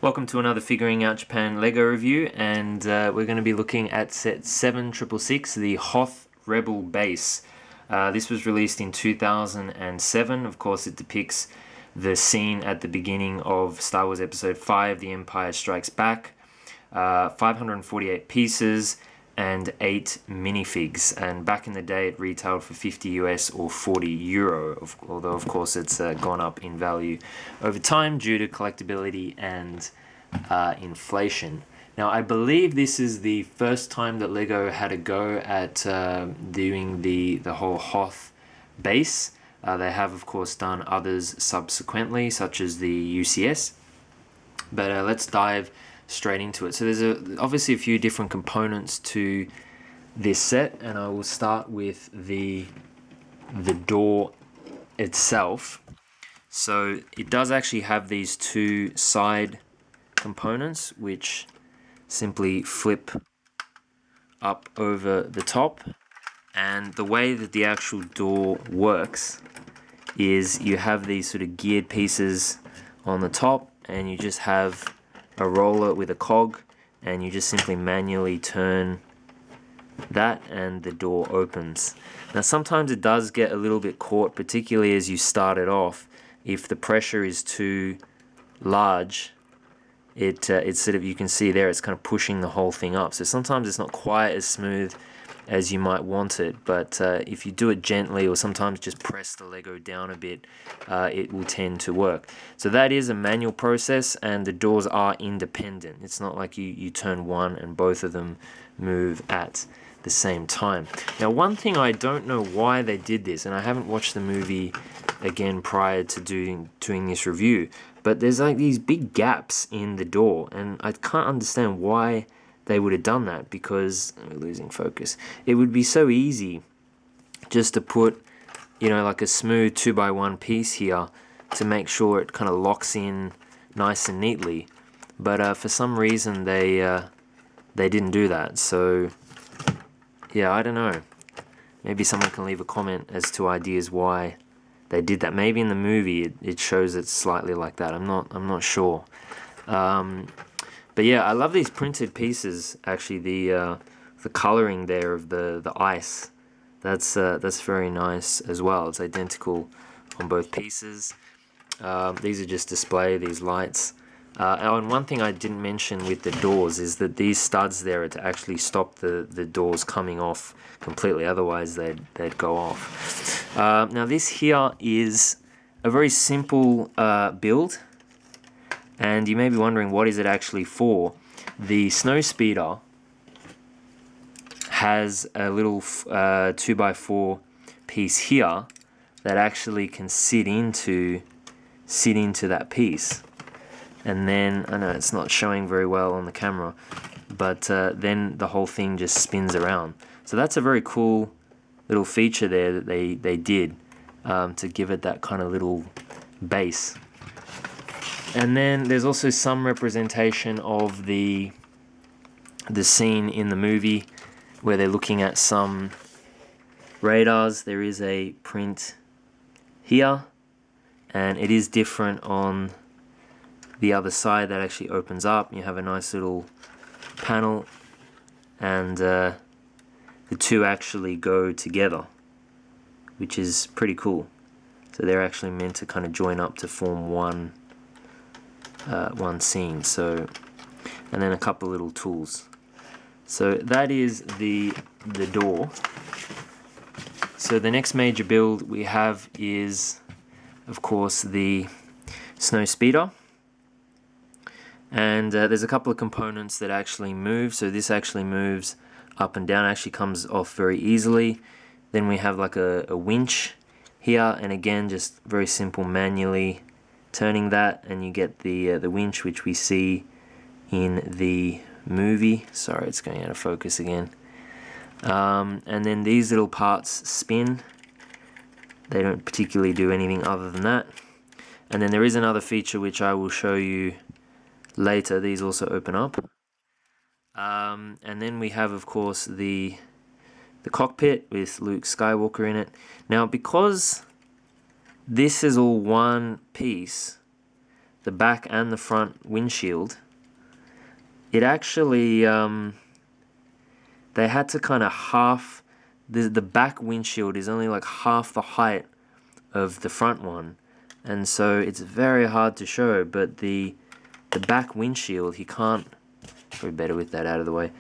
Welcome to another Figuring Out Japan LEGO review, and we're going to be looking at set 7666, the Hoth Rebel Base. This was released in 2007. Of course, it depicts the scene at the beginning of Star Wars Episode 5, The Empire Strikes Back. 548 pieces and 8 minifigs, and back in the day it retailed for 50 US or 40 euro, although of course it's gone up in value over time due to collectability and inflation. Now I believe this is the first time that LEGO had a go at doing the whole Hoth base. They have of course done others subsequently, such as the UCS, but let's dive straight into it. So there's obviously a few different components to this set, and I will start with the door itself. So it does actually have these two side components which simply flip up over the top, and the way that the actual door works is you have these sort of geared pieces on the top, and you just have a roller with a cog, and you just simply manually turn that and the door opens. Now sometimes it does get a little bit caught, particularly as you start it off. If the pressure is too large, it's sort of, you can see there, it's kind of pushing the whole thing up. So sometimes it's not quite as smooth as you might want it, but if you do it gently, or sometimes just press the Lego down a bit, it will tend to work. So that is a manual process, and the doors are independent. It's not like you turn one and both of them move at the same time. Now one thing, I don't know why they did this, and I haven't watched the movie again prior to doing this review, but there's like these big gaps in the door, and I can't understand why they would have done that, because we're losing focus. It would be so easy just to put, you know, like a smooth 2x1 piece here to make sure it kind of locks in nice and neatly, but for some reason they didn't do that. So yeah, I don't know. Maybe someone can leave a comment as to ideas why they did that. Maybe in the movie it shows it slightly like that. I'm not sure. But yeah, I love these printed pieces. Actually, the coloring there of the ice, that's very nice as well. It's identical on both pieces. These are just display, these lights. And one thing I didn't mention with the doors is that these studs there are to actually stop the doors coming off completely. Otherwise, they'd go off. Now this here is a very simple build. And you may be wondering, what is it actually for? The Snowspeeder has a little 2x4 piece here that actually can sit into that piece. And then, I know it's not showing very well on the camera, but then the whole thing just spins around. So that's a very cool little feature there that they did to give it that kind of little base. And then there's also some representation of the scene in the movie where they're looking at some radars. There is a print here, and it is different on the other side that actually opens up. You have a nice little panel, and the two actually go together, which is pretty cool. So they're actually meant to kind of join up to form one scene. So, and then a couple little tools. So that is the door. So the next major build we have is, of course, the Snowspeeder. And there's a couple of components that actually move. So this actually moves up and down, actually comes off very easily. Then we have like a winch here, and again, just very simple, manually turning that, and you get the winch which we see in the movie. Sorry, it's going out of focus again. And then these little parts spin. They don't particularly do anything other than that. And then there is another feature which I will show you later. These also open up. And then we have, of course, the cockpit with Luke Skywalker in it. Now, because this is all one piece, the back and the front windshield, it actually, they had to kind of half, the back windshield is only like half the height of the front one, and so it's very hard to show, but the back windshield, you can't, probably better with that out of the way,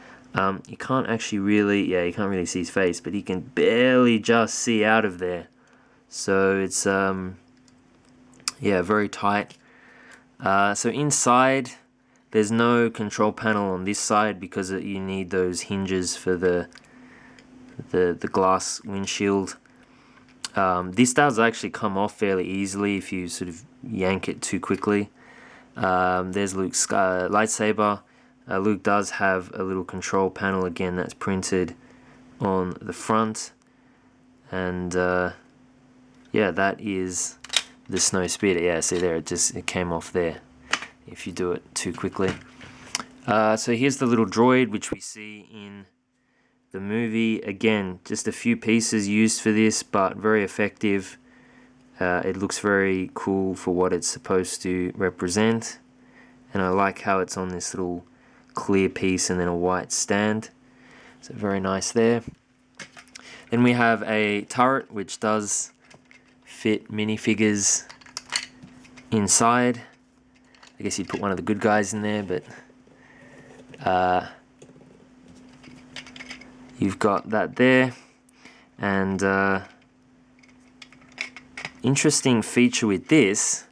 you can't actually really, yeah, you can't really see his face, but you can barely just see out of there. So it's, yeah, very tight. So inside, there's no control panel on this side because you need those hinges for the glass windshield. This does actually come off fairly easily if you sort of yank it too quickly. There's Luke's lightsaber. Luke does have a little control panel again that's printed on the front, and yeah, that is the Snowspeeder. Yeah, see there, it came off there if you do it too quickly. So here's the little droid which we see in the movie. Again, just a few pieces used for this, but very effective. It looks very cool for what it's supposed to represent, and I like how it's on this little clear piece and then a white stand. So very nice there. Then we have a turret which does fit minifigures inside. I guess you'd put one of the good guys in there, but you've got that there. And interesting feature with this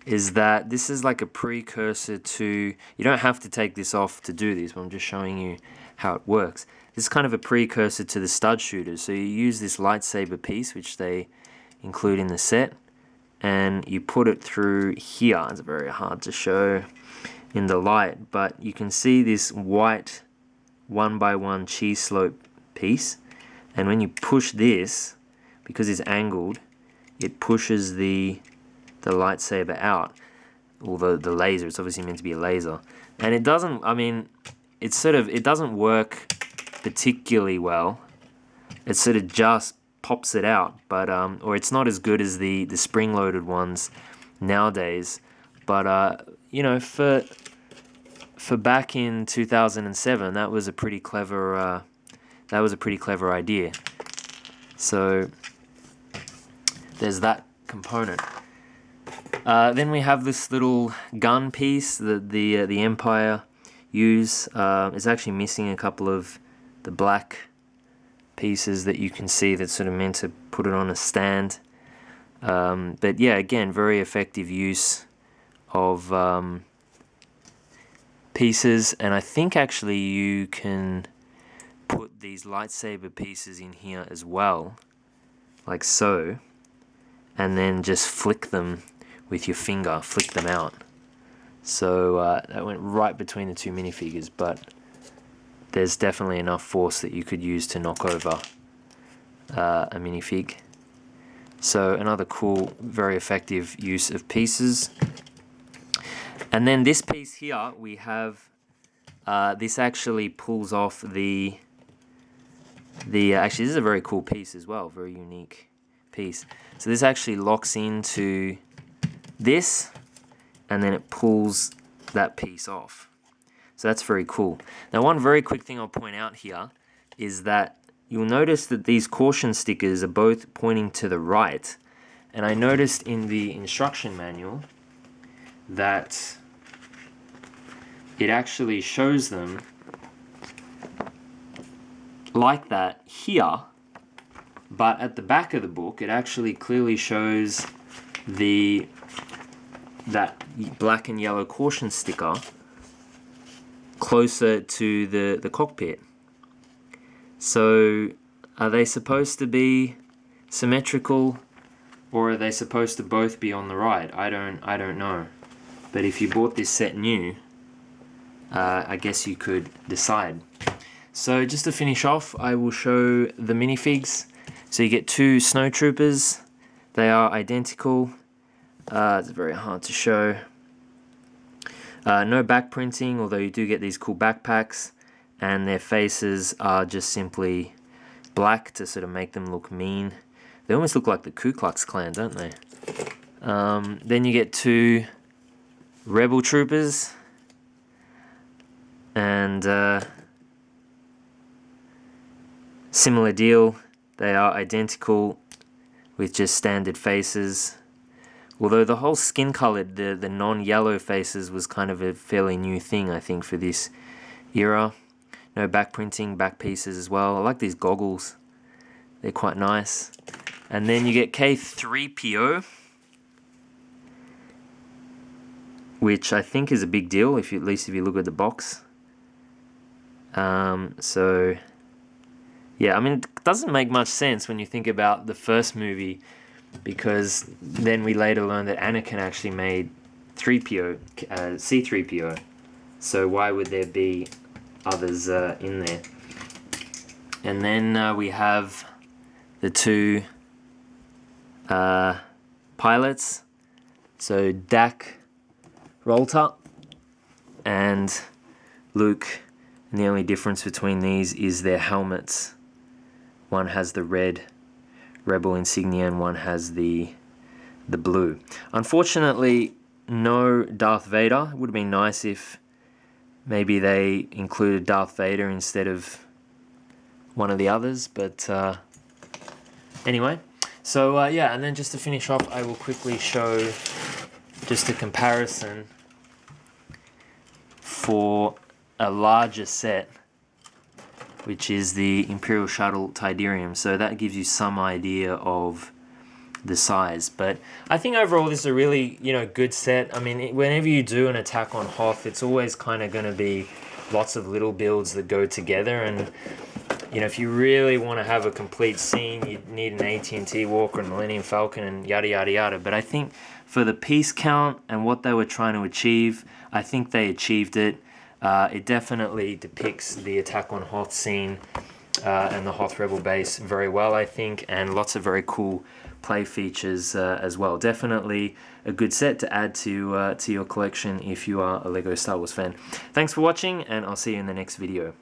is that this is like a precursor to, you don't have to take this off to do this, but I'm just showing you how it works. This is kind of a precursor to the stud shooters. So you use this lightsaber piece, which they include in the set, and you put it through here. It's very hard to show in the light, but you can see this white 1x1 cheese slope piece, and when you push this, because it's angled, it pushes the lightsaber out, although the laser, it's obviously meant to be a laser, and it doesn't, I mean, it's sort of, it doesn't work particularly well. It sort of just pops it out, but or it's not as good as the spring-loaded ones nowadays, but you know, for back in 2007, that was a pretty clever idea. So there's that component. Then we have this little gun piece that the Empire use. It's actually missing a couple of the black pieces that you can see that's sort of meant to put it on a stand. But yeah, again, very effective use of pieces, and I think actually you can put these lightsaber pieces in here as well, like so, and then just flick them with your finger, flick them out. So that went right between the two minifigures, but there's definitely enough force that you could use to knock over a minifig. So another cool, very effective use of pieces. And then this piece here, we have, this actually pulls off actually this is a very cool piece as well, very unique piece. So this actually locks into this, and then it pulls that piece off. So that's very cool. Now, one very quick thing I'll point out here is that you'll notice that these caution stickers are both pointing to the right, and I noticed in the instruction manual that it actually shows them like that here, but at the back of the book it actually clearly shows that black and yellow caution sticker closer to the cockpit. So are they supposed to be symmetrical, or are they supposed to both be on the right? I don't know. But if you bought this set new, I guess you could decide. So just to finish off, I will show the minifigs. So you get two snowtroopers. They are identical. It's very hard to show. No back printing, although you do get these cool backpacks, and their faces are just simply black to sort of make them look mean. They almost look like the Ku Klux Klan, don't they? Then you get two Rebel Troopers, and similar deal. They are identical with just standard faces. Although the whole skin colored, the non-yellow faces was kind of a fairly new thing, I think, for this era. No back printing, back pieces as well. I like these goggles. They're quite nice. And then you get K3PO, which I think is a big deal, at least if you look at the box. So yeah, I mean, it doesn't make much sense when you think about the first movie, because then we later learned that Anakin actually made C3PO. So why would there be others in there? And then we have the two pilots. So Dak Rolter and Luke. And the only difference between these is their helmets. One has the red Rebel insignia and one has the blue. Unfortunately, no Darth Vader. It would have been nice if maybe they included Darth Vader instead of one of the others, but anyway. So yeah, and then just to finish off, I will quickly show just a comparison for a larger set, which is the Imperial Shuttle Tidarium. So that gives you some idea of the size. But I think overall this is a really, good set. I mean, whenever you do an attack on Hoth, it's always kind of going to be lots of little builds that go together. And if you really want to have a complete scene, you need an AT&T Walker and Millennium Falcon and yada yada yada. But I think for the piece count and what they were trying to achieve, I think they achieved it. It definitely depicts the attack on Hoth scene and the Hoth Rebel base very well, I think, and lots of very cool play features as well. Definitely a good set to add to your collection if you are a LEGO Star Wars fan. Thanks for watching, and I'll see you in the next video.